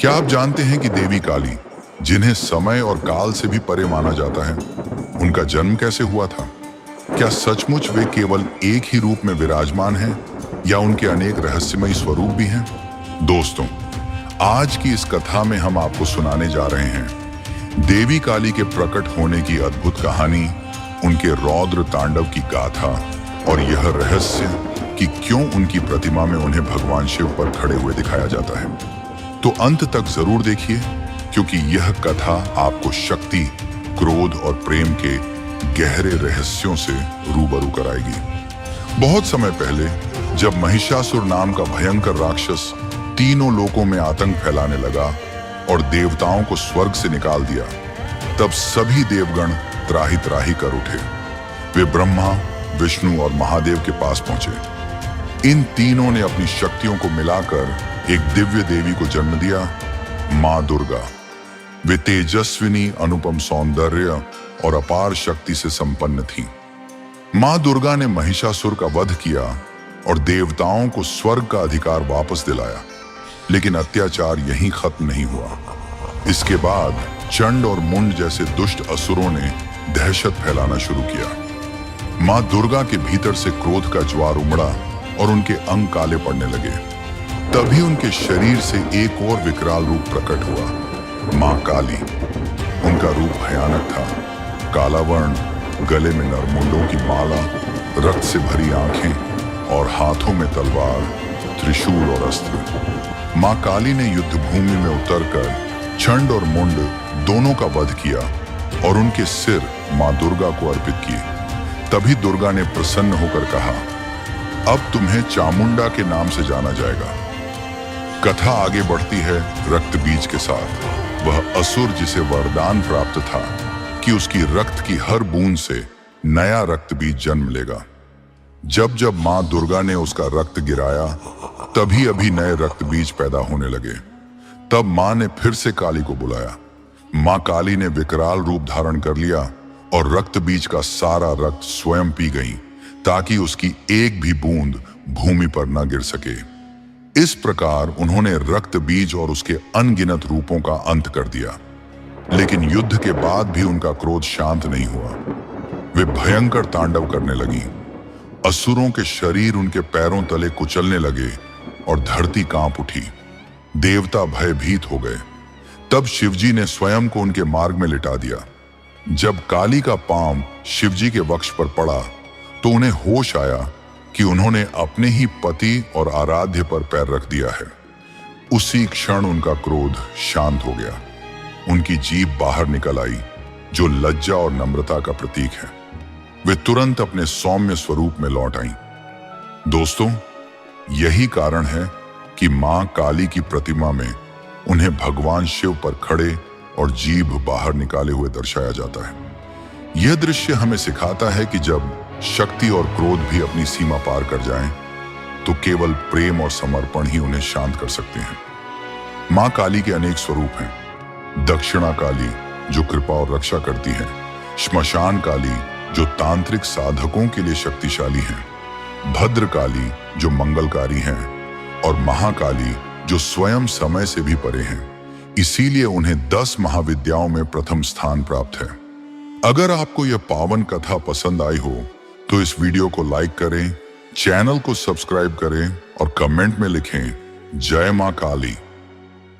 क्या आप जानते हैं कि देवी काली, जिन्हें समय और काल से भी परे माना जाता है, उनका जन्म कैसे हुआ था? क्या सचमुच वे केवल एक ही रूप में विराजमान हैं या उनके अनेक रहस्यमयी स्वरूप भी हैं? दोस्तों, आज की इस कथा में हम आपको सुनाने जा रहे हैं देवी काली के प्रकट होने की अद्भुत कहानी, उनके रौद्र तांडव की गाथा और यह रहस्य कि क्यों उनकी प्रतिमा में उन्हें भगवान शिव पर खड़े हुए दिखाया जाता है। तो अंत तक जरूर देखिए, क्योंकि यह कथा आपको शक्ति, क्रोध और प्रेम के गहरे रहस्यों से रूबरू कराएगी। बहुत समय पहले जब महिषासुर नाम का भयंकर राक्षस तीनों लोकों में आतंक फैलाने लगा और देवताओं को स्वर्ग से निकाल दिया, तब सभी देवगण त्राही त्राही कर उठे। वे ब्रह्मा, विष्णु और महादेव के पास पहुंचे। इन तीनों ने अपनी शक्तियों को मिलाकर एक दिव्य देवी को जन्म दिया, मां दुर्गा। वे तेजस्विनी, अनुपम सौंदर्य और अपार शक्ति से संपन्न थीं। मां दुर्गा ने महिषासुर का वध किया और देवताओं को स्वर्ग का अधिकार वापस दिलाया, लेकिन अत्याचार यहीं खत्म नहीं हुआ। इसके बाद चंड और मुंड जैसे दुष्ट असुरों ने दहशत फैलाना शुरू किया। मां दुर्गा के भीतर से क्रोध का ज्वार उमड़ा और उनके अंग काले पड़ने लगे। तभी उनके शरीर से एक और विकराल रूप प्रकट हुआ, मां काली। उनका रूप भयानक था, काला वर्ण, गले में नरमुंडों की माला, रक्त से भरी आंखें और हाथों में तलवार, त्रिशूल और अस्त्र। मां काली ने युद्ध भूमि में उतरकर चंड और मुंड दोनों का वध किया और उनके सिर मां दुर्गा को अर्पित किए। तभी दुर्गा ने प्रसन्न होकर कहा, अब तुम्हें चामुंडा के नाम से जाना जाएगा। कथा आगे बढ़ती है रक्त बीज के साथ। वह असुर जिसे वरदान प्राप्त था कि उसकी रक्त की हर बूंद से नया रक्त बीज जन्म लेगा। जब जब मां दुर्गा ने उसका रक्त गिराया, तभी अभी नए रक्त बीज पैदा होने लगे। तब मां ने फिर से काली को बुलाया। मां काली ने विकराल रूप धारण कर लिया और रक्त बीज का सारा रक्त स्वयं पी गई, ताकि उसकी एक भी बूंद भूमि पर न गिर सके। इस प्रकार उन्होंने रक्त बीज और उसके अनगिनत रूपों का अंत कर दिया। लेकिन युद्ध के बाद भी उनका क्रोध शांत नहीं हुआ। वे भयंकर तांडव करने लगी। असुरों के शरीर उनके पैरों तले कुचलने लगे और धरती कांप उठी। देवता भयभीत हो गए। तब शिवजी ने स्वयं को उनके मार्ग में लिटा दिया। जब काली का पांव शिवजी के वक्ष पर पड़ा, तो उन्हें होश आया कि उन्होंने अपने ही पति और आराध्य पर पैर रख दिया है। उसी क्षण उनका क्रोध शांत हो गया। उनकी जीभ बाहर निकल आई, जो लज्जा और नम्रता का प्रतीक है। वे तुरंत अपने सौम्य स्वरूप में लौट आईं। दोस्तों, यही कारण है कि मां काली की प्रतिमा में उन्हें भगवान शिव पर खड़े और जीभ बाहर निकाले हुए दर्शाया जाता है। यह दृश्य हमें सिखाता है कि जब शक्ति और क्रोध भी अपनी सीमा पार कर जाएं, तो केवल प्रेम और समर्पण ही उन्हें शांत कर सकते हैं। मां काली के अनेक स्वरूप हैं। दक्षिणा काली, जो कृपा और रक्षा करती है। श्मशान काली, जो तांत्रिक साधकों के लिए शक्तिशाली हैं। भद्र काली, जो मंगलकारी हैं। और महाकाली, जो स्वयं समय से भी परे हैं। इसीलिए उन्हें 10 महाविद्याओं में प्रथम स्थान प्राप्त है। अगर आपको यह पावन कथा पसंद आई हो, तो इस वीडियो को लाइक करें, चैनल को सब्सक्राइब करें और कमेंट में लिखें, जय मां काली।